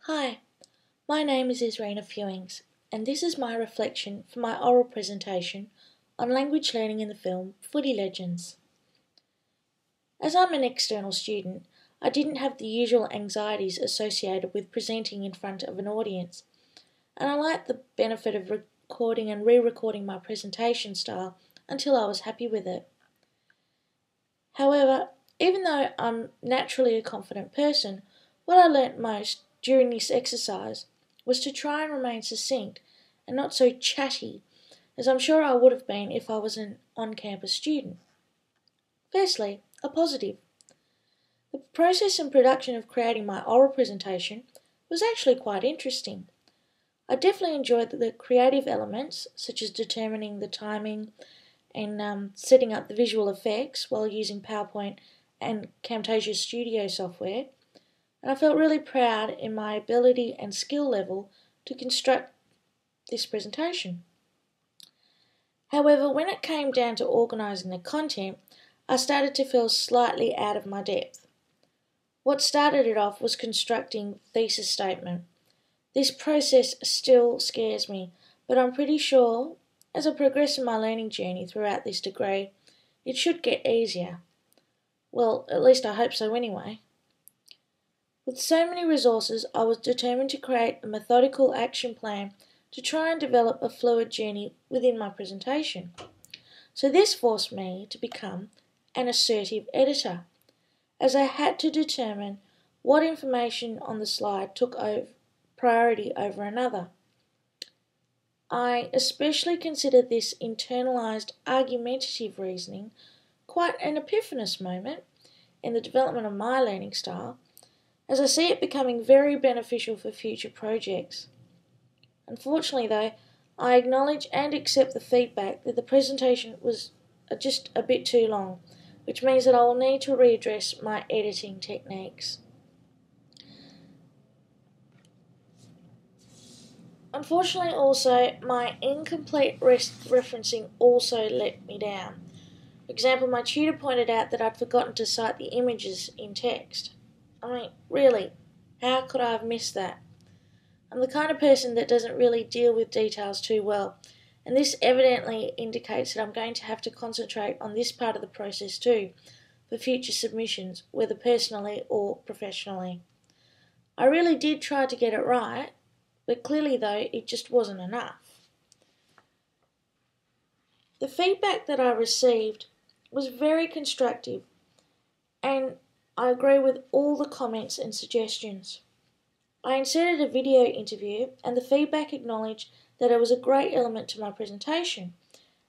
Hi, my name is Isrena Fewings, and this is my reflection for my oral presentation on language learning in the film Footy Legends. As I'm an external student, I didn't have the usual anxieties associated with presenting in front of an audience, and I liked the benefit of recording and re-recording my presentation style until I was happy with it. However, even though I'm naturally a confident person, what I learnt most during this exercise was to try and remain succinct and not so chatty, as I'm sure I would have been if I was an on-campus student. Firstly, a positive. The process and production of creating my oral presentation was actually quite interesting. I definitely enjoyed the creative elements, such as determining the timing and setting up the visual effects while using PowerPoint and Camtasia Studio software, and I felt really proud in my ability and skill level to construct this presentation. However, when it came down to organising the content, I started to feel slightly out of my depth. What started it off was constructing thesis statement. This process still scares me, but I'm pretty sure as I progress in my learning journey throughout this degree, it should get easier. Well, at least I hope so anyway. With so many resources, I was determined to create a methodical action plan to try and develop a fluid journey within my presentation. So this forced me to become an assertive editor, as I had to determine what information on the slide took priority over another. I especially consider this internalised argumentative reasoning quite an epiphanous moment in the development of my learning style, as I see it becoming very beneficial for future projects. Unfortunately though, I acknowledge and accept the feedback that the presentation was just a bit too long, which means that I will need to readdress my editing techniques. Unfortunately also, my incomplete referencing also let me down. For example, my tutor pointed out that I'd forgotten to cite the images in text. I mean, really, how could I have missed that? I'm the kind of person that doesn't really deal with details too well, and this evidently indicates that I'm going to have to concentrate on this part of the process too, for future submissions, whether personally or professionally. I really did try to get it right, but clearly though, it just wasn't enough. The feedback that I received was very constructive, and I agree with all the comments and suggestions. I inserted a video interview, and the feedback acknowledged that it was a great element to my presentation,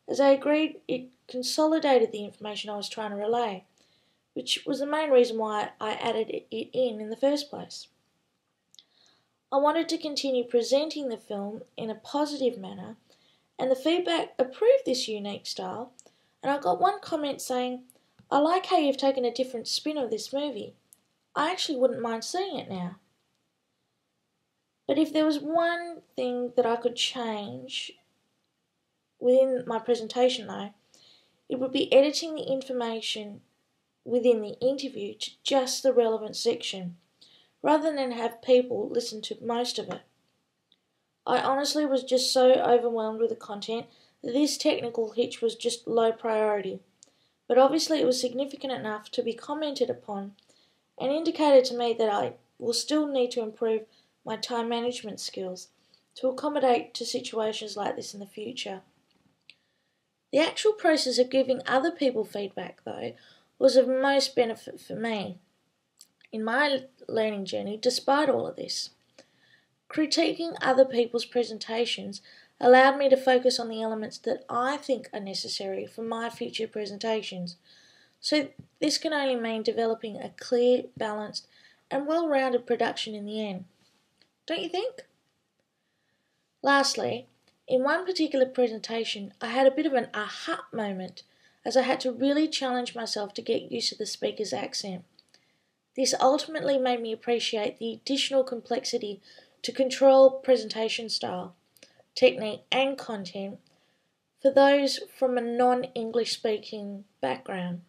as I agreed it consolidated the information I was trying to relay, which was the main reason why I added it in the first place. I wanted to continue presenting the film in a positive manner, and the feedback approved this unique style, and I got one comment saying, "I like how you've taken a different spin of this movie. I actually wouldn't mind seeing it now." But if there was one thing that I could change within my presentation though, it would be editing the information within the interview to just the relevant section, rather than have people listen to most of it. I honestly was just so overwhelmed with the content that this technical hitch was just low priority, but obviously it was significant enough to be commented upon and indicated to me that I will still need to improve my time management skills to accommodate to situations like this in the future. The actual process of giving other people feedback, though, was of most benefit for me in my learning journey despite all of this. Critiquing other people's presentations allowed me to focus on the elements that I think are necessary for my future presentations, so this can only mean developing a clear, balanced and well-rounded production in the end. Don't you think? Lastly, in one particular presentation, I had a bit of an aha moment as I had to really challenge myself to get used to the speaker's accent. This ultimately made me appreciate the additional complexity to control presentation style, technique and content for those from a non-English speaking background.